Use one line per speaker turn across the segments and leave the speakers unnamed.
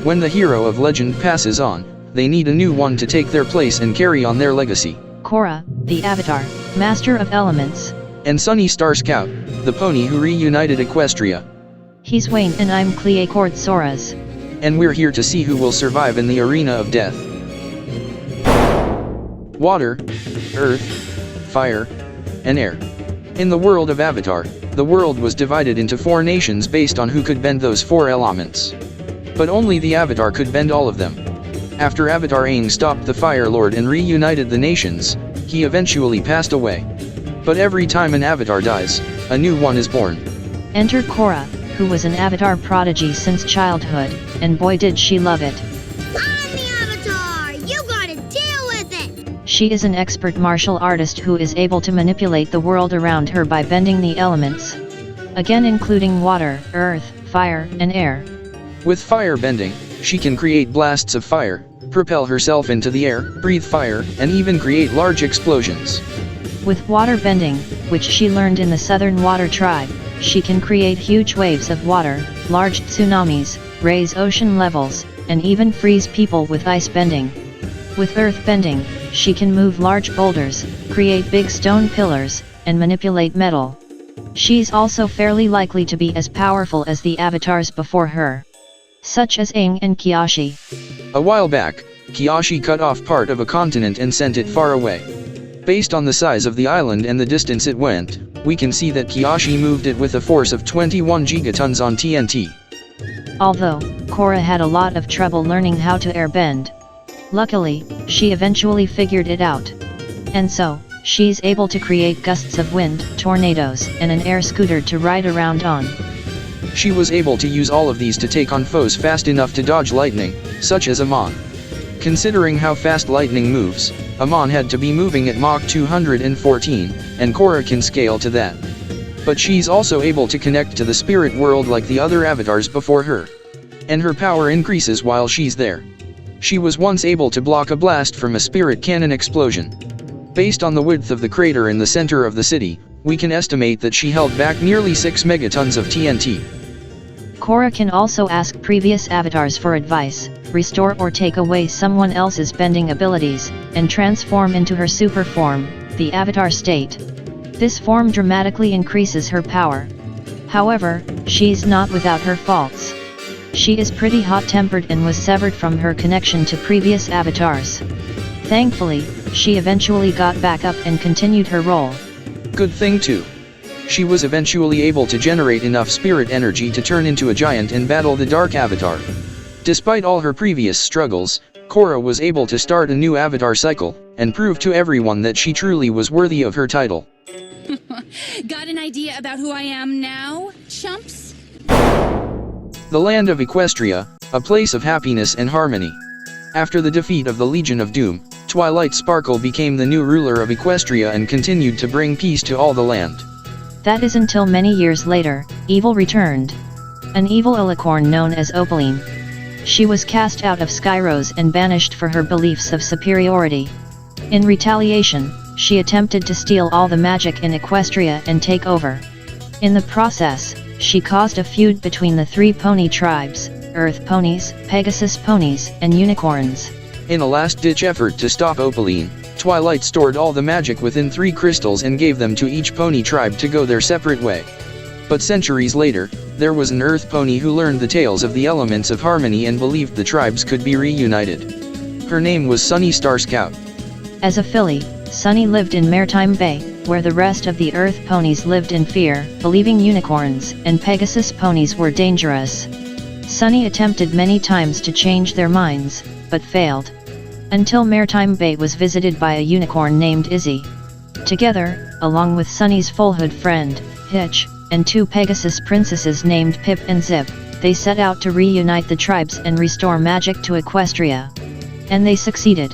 When the hero of legend passes on, they need a new one to take their place and carry on their legacy.
Korra, the Avatar, Master of Elements.
And Sunny Starscout, the pony who reunited Equestria.
He's Wayne and I'm Cleacord Soras.
And we're here to see who will survive in the arena of death. Water, earth, fire, and air. In the world of Avatar, the world was divided into 4 nations based on who could bend those 4 elements. But only the Avatar could bend all of them. After Avatar Aang stopped the Fire Lord and reunited the nations, he eventually passed away. But every time an Avatar dies, a new one is born.
Enter Korra, who was an Avatar prodigy since childhood, and boy did she love it.
I'm the Avatar! You gotta deal with it!
She is an expert martial artist who is able to manipulate the world around her by bending the elements. Again including water, earth, fire, and air.
With fire bending, she can create blasts of fire, propel herself into the air, breathe fire, and even create large explosions.
With water bending, which she learned in the Southern Water Tribe, she can create huge waves of water, large tsunamis, raise ocean levels, and even freeze people with ice bending. With earth bending, she can move large boulders, create big stone pillars, and manipulate metal. She's also fairly likely to be as powerful as the avatars before her, such as Aang and Kyashi.
A while back, Kyashi cut off part of a continent and sent it far away. Based on the size of the island and the distance it went, we can see that Kyashi moved it with a force of 21 gigatons on TNT.
Although, Korra had a lot of trouble learning how to airbend. Luckily, she eventually figured it out. And so, she's able to create gusts of wind, tornadoes, and an air scooter to ride around on.
She was able to use all of these to take on foes fast enough to dodge lightning, such as Amon. Considering how fast lightning moves, Amon had to be moving at Mach 214, and Korra can scale to that. But she's also able to connect to the spirit world like the other avatars before her. And her power increases while she's there. She was once able to block a blast from a spirit cannon explosion. Based on the width of the crater in the center of the city, we can estimate that she held back nearly 6 megatons of TNT.
Korra can also ask previous avatars for advice, restore or take away someone else's bending abilities, and transform into her super form, the avatar state. This form dramatically increases her power. However, she's not without her faults. She is pretty hot-tempered and was severed from her connection to previous avatars. Thankfully, she eventually got back up and continued her role.
Good thing too. She was eventually able to generate enough spirit energy to turn into a giant and battle the Dark Avatar. Despite all her previous struggles, Korra was able to start a new Avatar cycle, and prove to everyone that she truly was worthy of her title.
Got an idea about who I am now, chumps?
The land of Equestria, a place of happiness and harmony. After the defeat of the Legion of Doom, Twilight Sparkle became the new ruler of Equestria and continued to bring peace to all the land.
That is until many years later, evil returned. An evil alicorn known as Opaline. She was cast out of Skyrose and banished for her beliefs of superiority. In retaliation, she attempted to steal all the magic in Equestria and take over. In the process, she caused a feud between the 3 pony tribes, Earth Ponies, Pegasus Ponies, and Unicorns.
In a last-ditch effort to stop Opaline, Twilight stored all the magic within 3 crystals and gave them to each pony tribe to go their separate way. But centuries later, there was an Earth pony who learned the tales of the elements of harmony and believed the tribes could be reunited. Her name was Sunny Starscout.
As a filly, Sunny lived in Maritime Bay, where the rest of the Earth ponies lived in fear, believing unicorns and Pegasus ponies were dangerous. Sunny attempted many times to change their minds, but failed. Until Maritime Bay was visited by a unicorn named Izzy. Together, along with Sunny's full-hood friend, Hitch, and 2 Pegasus princesses named Pip and Zip, they set out to reunite the tribes and restore magic to Equestria. And they succeeded.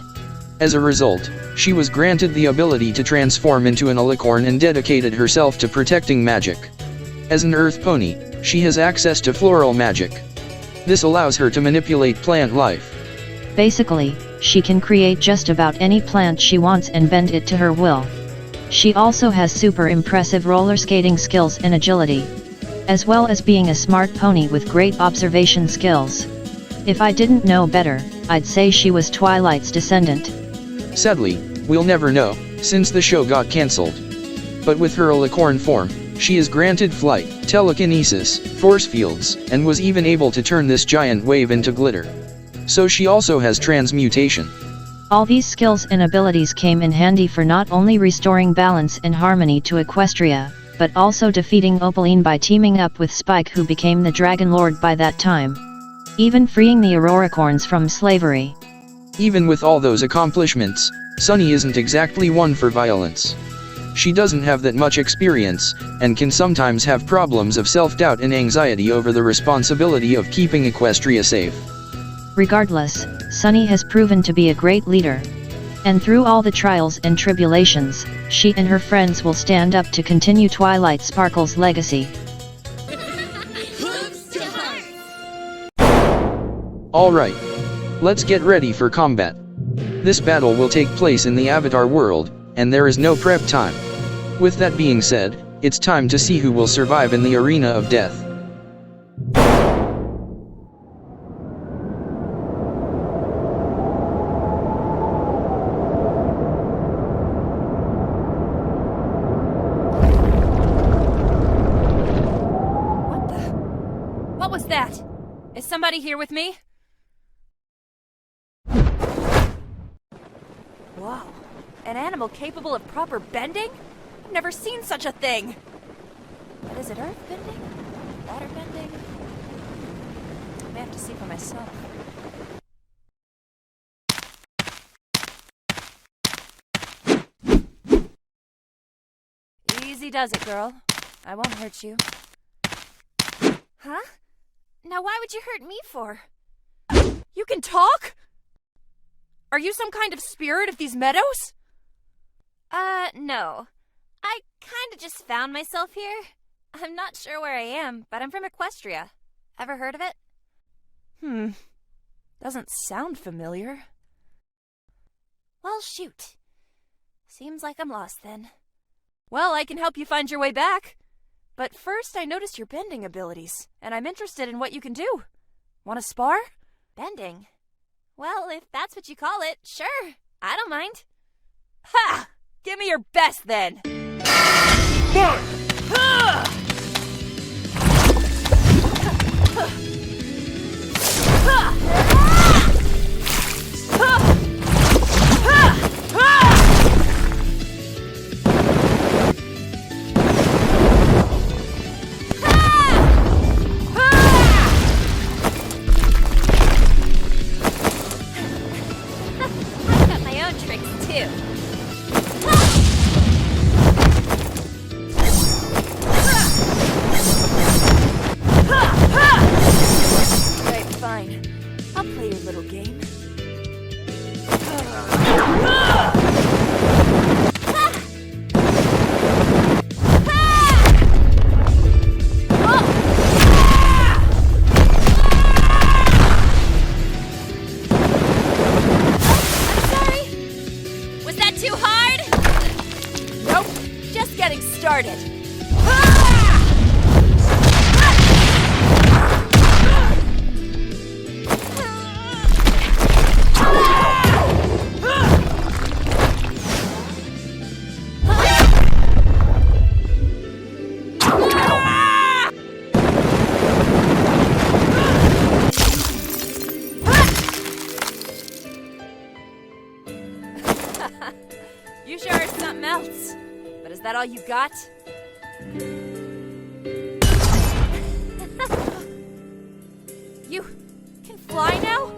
As a result, she was granted the ability to transform into an alicorn and dedicated herself to protecting magic. As an Earth pony, she has access to floral magic. This allows her to manipulate plant life.
Basically, she can create just about any plant she wants and bend it to her will. She also has super impressive roller skating skills and agility, as well as being a smart pony with great observation skills. If I didn't know better, I'd say she was Twilight's descendant.
Sadly, we'll never know, since the show got cancelled. But with her alicorn form, she is granted flight, telekinesis, force fields, and was even able to turn this giant wave into glitter. So she also has transmutation.
All these skills and abilities came in handy for not only restoring balance and harmony to Equestria, but also defeating Opaline by teaming up with Spike, who became the Dragon Lord by that time. Even freeing the Auroracorns from slavery.
Even with all those accomplishments, Sunny isn't exactly one for violence. She doesn't have that much experience, and can sometimes have problems of self-doubt and anxiety over the responsibility of keeping Equestria safe.
Regardless, Sunny has proven to be a great leader. And through all the trials and tribulations, she and her friends will stand up to continue Twilight Sparkle's legacy.
Alright. Let's get ready for combat. This battle will take place in the Avatar world, and there is no prep time. With that being said, it's time to see who will survive in the arena of death.
What was that? Is somebody here with me? Whoa. An animal capable of proper bending? I've never seen such a thing! But is it earth bending? Water bending? I may have to see for myself. Easy does it, girl. I won't hurt you. Huh? Now why would you hurt me for? You can talk? Are you some kind of spirit of these meadows? No. I kinda just found myself here. I'm not sure where I am, but I'm from Equestria. Ever heard of it? Doesn't sound familiar. Well, shoot. Seems like I'm lost then. Well, I can help you find your way back. But first, I noticed your bending abilities, and I'm interested in what you can do. Want to spar? Bending? Well, if that's what you call it, sure. I don't mind. Ha! Give me your best, then! Ha! You sure are something else. But is that all you got? You can fly now?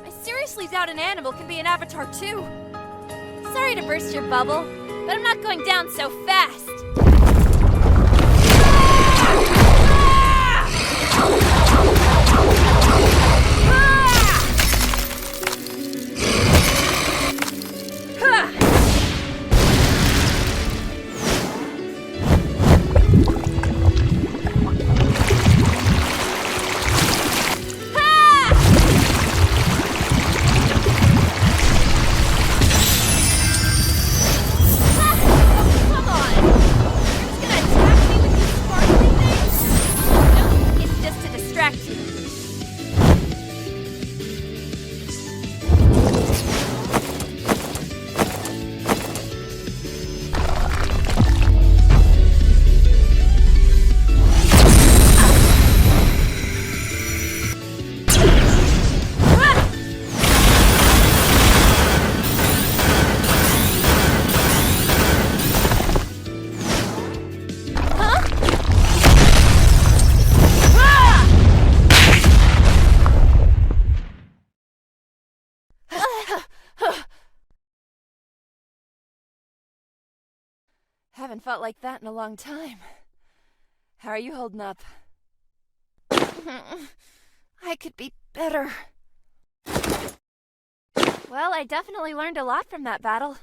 I seriously doubt an animal can be an avatar too. Sorry to burst your bubble, but I'm not going down so fast. Haven't felt like that in a long time. How are you holding up? I could be better. Well, I definitely learned a lot from that battle.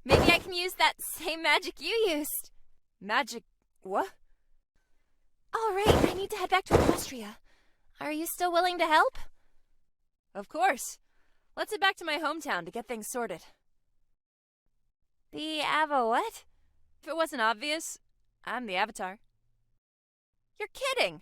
Maybe I can use that same magic you used. Magic... what? Alright, I need to head back to Equestria. Are you still willing to help? Of course. Let's head back to my hometown to get things sorted. The Avo what? If it wasn't obvious, I'm the Avatar. You're kidding!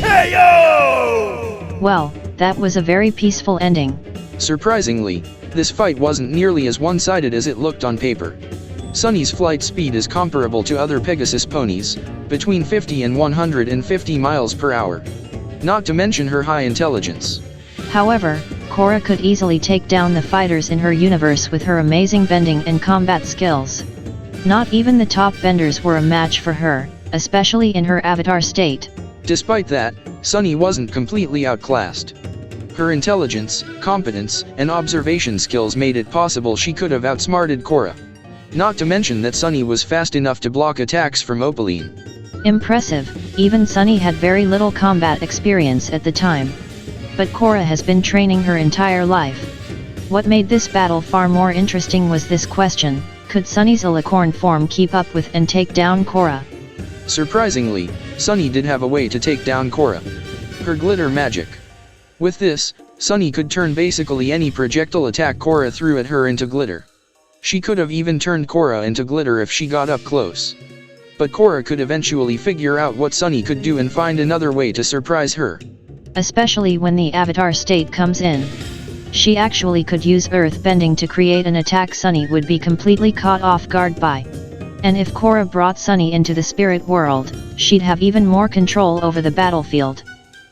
KO!
Well, that was a very peaceful ending.
Surprisingly, this fight wasn't nearly as one-sided as it looked on paper. Sunny's flight speed is comparable to other Pegasus ponies, between 50 and 150 miles per hour. Not to mention her high intelligence.
However, Korra could easily take down the fighters in her universe with her amazing bending and combat skills. Not even the top benders were a match for her, especially in her avatar state.
Despite that, Sunny wasn't completely outclassed. Her intelligence, competence, and observation skills made it possible she could have outsmarted Korra. Not to mention that Sunny was fast enough to block attacks from Opaline.
Impressive, even Sunny had very little combat experience at the time. But Korra has been training her entire life. What made this battle far more interesting was this question: could Sunny's alicorn form keep up with and take down Korra?
Surprisingly, Sunny did have a way to take down Korra. Her glitter magic. With this, Sunny could turn basically any projectile attack Korra threw at her into glitter. She could have even turned Korra into glitter if she got up close. But Korra could eventually figure out what Sunny could do and find another way to surprise her.
Especially when the avatar state comes in. She actually could use earth bending to create an attack Sunny would be completely caught off guard by. And if Korra brought Sunny into the spirit world, she'd have even more control over the battlefield.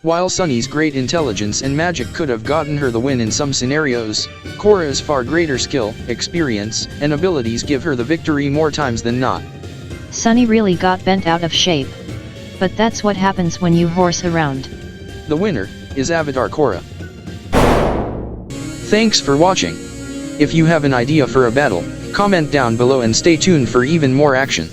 While Sunny's great intelligence and magic could have gotten her the win in some scenarios, Korra's far greater skill, experience, and abilities give her the victory more times than not.
Sunny really got bent out of shape. But that's what happens when you horse around.
The winner is Avatar Korra. Thanks for watching. If you have an idea for a battle, comment down below and stay tuned for even more action.